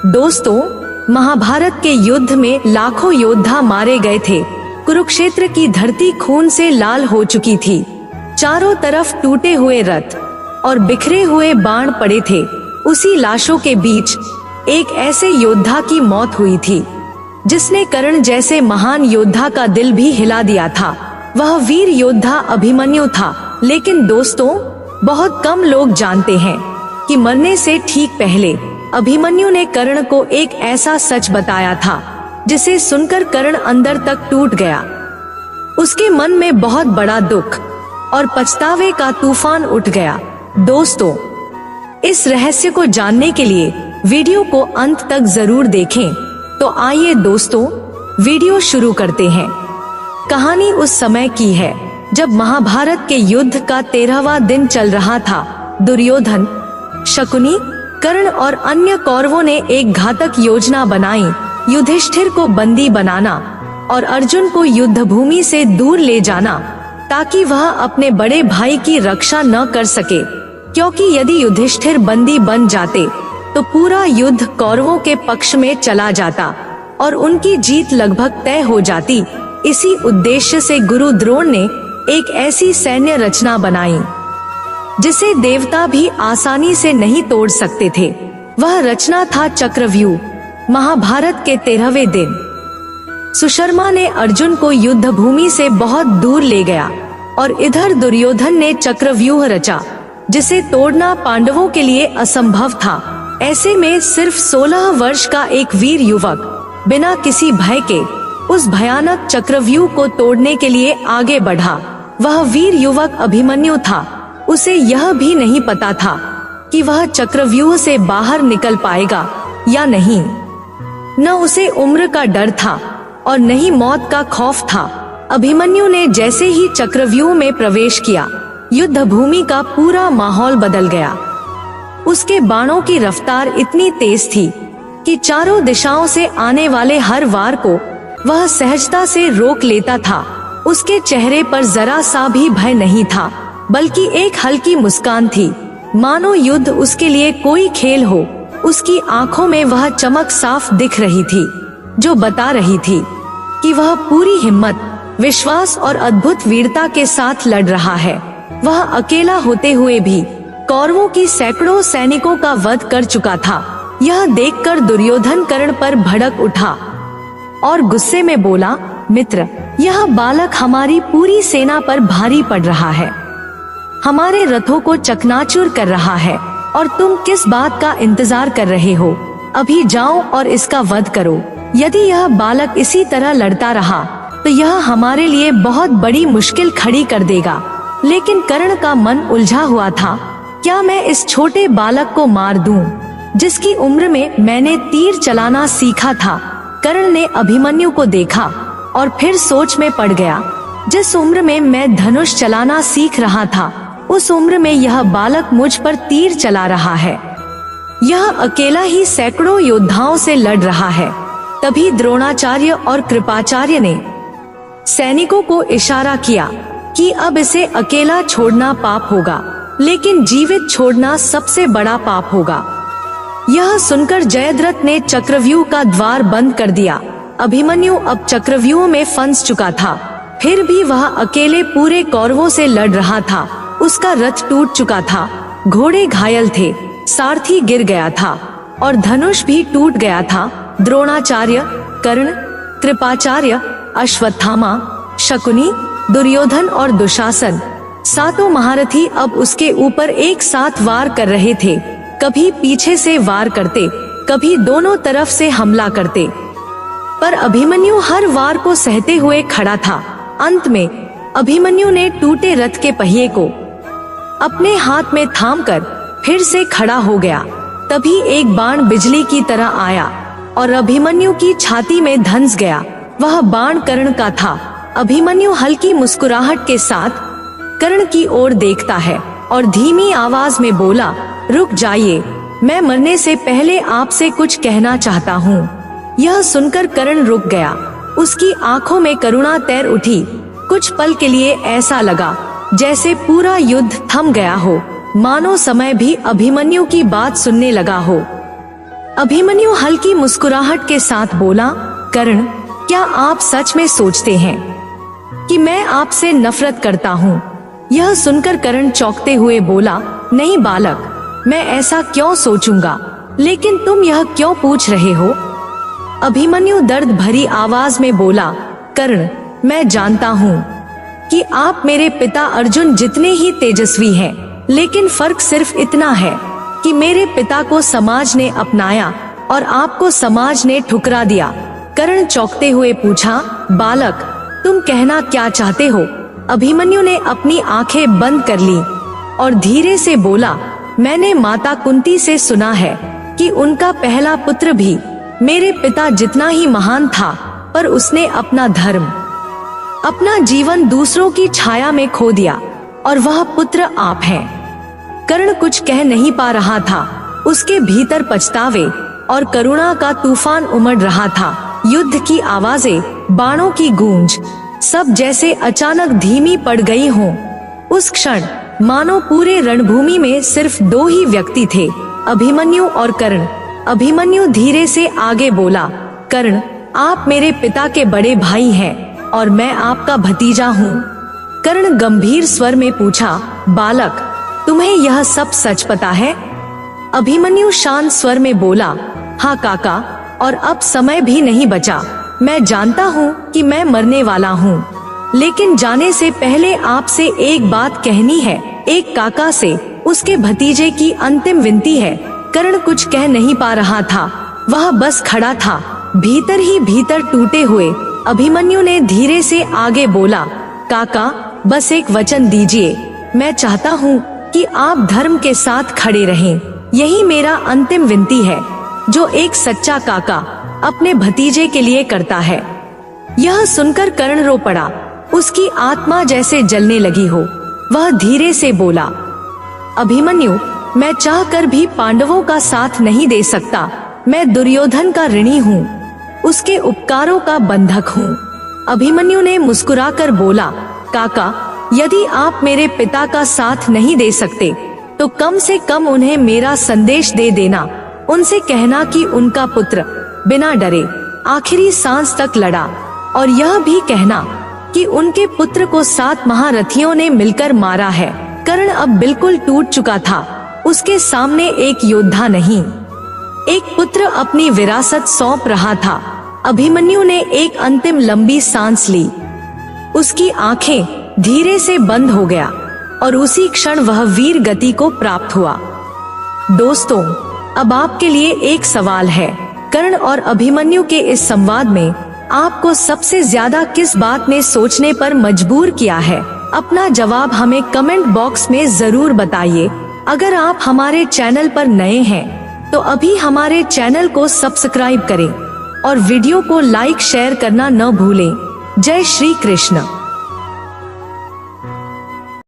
दोस्तों, महाभारत के युद्ध में लाखों योद्धा मारे गए थे। कुरुक्षेत्र की धरती खून से लाल हो चुकी थी। चारों तरफ टूटे हुए रथ और बिखरे हुए बाण पड़े थे। उसी लाशों के बीच एक ऐसे योद्धा की मौत हुई थी जिसने कर्ण जैसे महान योद्धा का दिल भी हिला दिया था। वह वीर योद्धा अभिमन्यु था। लेकिन दोस्तों, बहुत कम लोग जानते हैं कि मरने से ठीक पहले अभिमन्यु ने कर्ण को एक ऐसा सच बताया था जिसे सुनकर कर्ण अंदर तक टूट गया। उसके मन में बहुत बड़ा दुख और पछतावे का तूफान उठ गया। दोस्तों, इस रहस्य को जानने के लिए वीडियो को अंत तक जरूर देखें। तो आइए दोस्तों, वीडियो शुरू करते हैं। कहानी उस समय की है जब महाभारत के युद्ध का 13वां दिन चल रहा था। दुर्योधन, शकुनी, कर्ण और अन्य कौरवों ने एक घातक योजना बनाई, युधिष्ठिर को बंदी बनाना और अर्जुन को युद्ध भूमि से दूर ले जाना ताकि वह अपने बड़े भाई की रक्षा न कर सके। क्योंकि यदि युधिष्ठिर बंदी बन जाते तो पूरा युद्ध कौरवों के पक्ष में चला जाता और उनकी जीत लगभग तय हो जाती। इसी उद्देश्य से गुरु द्रोण ने एक ऐसी सैन्य रचना बनाई जिसे देवता भी आसानी से नहीं तोड़ सकते थे। वह रचना था चक्रव्यूह। महाभारत के 13वें दिन सुशर्मा ने अर्जुन को युद्ध भूमि से बहुत दूर ले गया और इधर दुर्योधन ने चक्रव्यूह रचा जिसे तोड़ना पांडवों के लिए असंभव था। ऐसे में सिर्फ 16 वर्ष का एक वीर युवक बिना किसी भय के उस भयानक चक्रव्यूह को तोड़ने के लिए आगे बढ़ा। वह वीर युवक अभिमन्यु था। उसे यह भी नहीं पता था कि वह चक्रव्यूह से बाहर निकल पाएगा या नहीं। न उसे उम्र का डर था और न ही मौत का खौफ था। अभिमन्यु ने जैसे ही चक्रव्यूह में प्रवेश किया, युद्ध भूमि का पूरा माहौल बदल गया। उसके बाणों की रफ्तार इतनी तेज थी कि चारों दिशाओं से आने वाले हर वार को वह सहजता से रोक लेता था। उसके चेहरे पर जरा सा भी भय नहीं था, बल्कि एक हल्की मुस्कान थी, मानो युद्ध उसके लिए कोई खेल हो। उसकी आंखों में वह चमक साफ दिख रही थी जो बता रही थी कि वह पूरी हिम्मत, विश्वास और अद्भुत वीरता के साथ लड़ रहा है। वह अकेला होते हुए भी कौरवों की सैकड़ों सैनिकों का वध कर चुका था। यह देखकर दुर्योधन कर्ण पर भड़क उठा और गुस्से में बोला, मित्र, यह बालक हमारी पूरी सेना पर भारी पड़ रहा है, हमारे रथों को चकनाचूर कर रहा है और तुम किस बात का इंतजार कर रहे हो? अभी जाओ और इसका वध करो। यदि यह बालक इसी तरह लड़ता रहा तो यह हमारे लिए बहुत बड़ी मुश्किल खड़ी कर देगा। लेकिन कर्ण का मन उलझा हुआ था। क्या मैं इस छोटे बालक को मार दूं, जिसकी उम्र में मैंने तीर चलाना सीखा था? कर्ण ने अभिमन्यु को देखा और फिर सोच में पड़ गया। जिस उम्र में मैं धनुष चलाना सीख रहा था, उस उम्र में यह बालक मुझ पर तीर चला रहा है। यह अकेला ही सैकड़ों योद्धाओं से लड़ रहा है। तभी द्रोणाचार्य और कृपाचार्य ने सैनिकों को इशारा किया कि अब इसे अकेला छोड़ना पाप होगा, लेकिन जीवित छोड़ना सबसे बड़ा पाप होगा। यह सुनकर जयद्रथ ने चक्रव्यूह का द्वार बंद कर दिया। अभिमन्यु अब चक्रव्यूह में फंस चुका था। फिर भी वह अकेले पूरे कौरवों से लड़ रहा था। उसका रथ टूट चुका था, घोड़े घायल थे, सारथी गिर गया था और धनुष भी टूट गया था। द्रोणाचार्य, कर्ण, कृपाचार्य, अश्वत्थामा, शकुनी, दुर्योधन और दुशासन, सातों महारथी अब उसके ऊपर एक साथ वार कर रहे थे। कभी पीछे से वार करते, कभी दोनों तरफ से हमला करते, पर अभिमन्यु हर वार को सहते हुए खड़ा था। अंत में अभिमन्यु ने टूटे रथ के पहिए को अपने हाथ में थामकर फिर से खड़ा हो गया। तभी एक बाण बिजली की तरह आया और अभिमन्यु की छाती में धंस गया। वह बाण कर्ण का था। अभिमन्यु हल्की मुस्कुराहट के साथ कर्ण की ओर देखता है और धीमी आवाज में बोला, रुक जाइए, मैं मरने से पहले आपसे कुछ कहना चाहता हूँ। यह सुनकर कर्ण रुक गया। उसकी आंखों में करुणा तैर उठी। कुछ पल के लिए ऐसा लगा जैसे पूरा युद्ध थम गया हो, मानो समय भी अभिमन्यु की बात सुनने लगा हो। अभिमन्यु हल्की मुस्कुराहट के साथ बोला, कर्ण, क्या आप सच में सोचते हैं कि मैं आपसे नफरत करता हूँ? यह सुनकर कर्ण चौंकते हुए बोला, नहीं बालक, मैं ऐसा क्यों सोचूंगा, लेकिन तुम यह क्यों पूछ रहे हो? अभिमन्यु दर्द भरी आवाज में बोला, कर्ण, मैं जानता हूँ कि आप मेरे पिता अर्जुन जितने ही तेजस्वी हैं, लेकिन फर्क सिर्फ इतना है कि मेरे पिता को समाज ने अपनाया और आपको समाज ने ठुकरा दिया। कर्ण चौंकते हुए पूछा, बालक, तुम कहना क्या चाहते हो? अभिमन्यु ने अपनी आंखें बंद कर ली और धीरे से बोला, मैंने माता कुंती से सुना है कि उनका पहला पुत्र भी मेरे पिता जितना ही महान था, पर उसने अपना धर्म, अपना जीवन दूसरों की छाया में खो दिया, और वह पुत्र आप हैं। कर्ण कुछ कह नहीं पा रहा था। उसके भीतर पछतावे और करुणा का तूफान उमड़ रहा था। युद्ध की आवाजें, बाणों की गूंज, सब जैसे अचानक धीमी पड़ गई हों। उस क्षण मानो पूरे रणभूमि में सिर्फ दो ही व्यक्ति थे, अभिमन्यु और कर्ण। अभिमन्यु धीरे से आगे बोला, कर्ण, आप मेरे पिता के बड़े भाई हैं और मैं आपका भतीजा हूँ। कर्ण गंभीर स्वर में पूछा, बालक, तुम्हें यह सब सच पता है? अभिमन्यु शांत स्वर में बोला, हाँ काका, और अब समय भी नहीं बचा। मैं जानता हूँ कि मैं मरने वाला हूँ, लेकिन जाने से पहले आपसे एक बात कहनी है। एक काका से उसके भतीजे की अंतिम विनती है। कर्ण कुछ कह नहीं पा रहा था, वह बस खड़ा था, भीतर ही भीतर टूटे हुए। अभिमन्यु ने धीरे से आगे बोला, काका, बस एक वचन दीजिए। मैं चाहता हूँ कि आप धर्म के साथ खड़े रहें। यही मेरा अंतिम विनती है, जो एक सच्चा काका अपने भतीजे के लिए करता है। यह सुनकर कर्ण रो पड़ा। उसकी आत्मा जैसे जलने लगी हो। वह धीरे से बोला, अभिमन्यु, मैं चाहकर भी पांडवों का साथ नहीं दे सकता। मैं दुर्योधन का ऋणी हूँ, उसके उपकारों का बंधक हूँ। अभिमन्यु ने मुस्कुराकर बोला, काका, यदि आप मेरे पिता का साथ नहीं दे सकते, तो कम से कम उन्हें मेरा संदेश दे देना। उनसे कहना कि उनका पुत्र बिना डरे आखिरी सांस तक लड़ा, और यह भी कहना कि उनके पुत्र को 7 महारथियों ने मिलकर मारा है। कर्ण अब बिल्कुल टूट चुका था। उसके सामने एक योद्धा नहीं, एक पुत्र अपनी विरासत सौंप रहा था। अभिमन्यु ने एक अंतिम लंबी सांस ली। उसकी आंखें धीरे से बंद हो गया और उसी क्षण वह वीर गति को प्राप्त हुआ। दोस्तों, अब आपके लिए एक सवाल है। कर्ण और अभिमन्यु के इस संवाद में आपको सबसे ज्यादा किस बात ने सोचने पर मजबूर किया है? अपना जवाब हमें कमेंट बॉक्स में जरूर बताइए। अगर आप हमारे चैनल पर नए हैं तो अभी हमारे चैनल को सब्सक्राइब करें और वीडियो को लाइक शेयर करना न भूलें। जय श्री कृष्ण।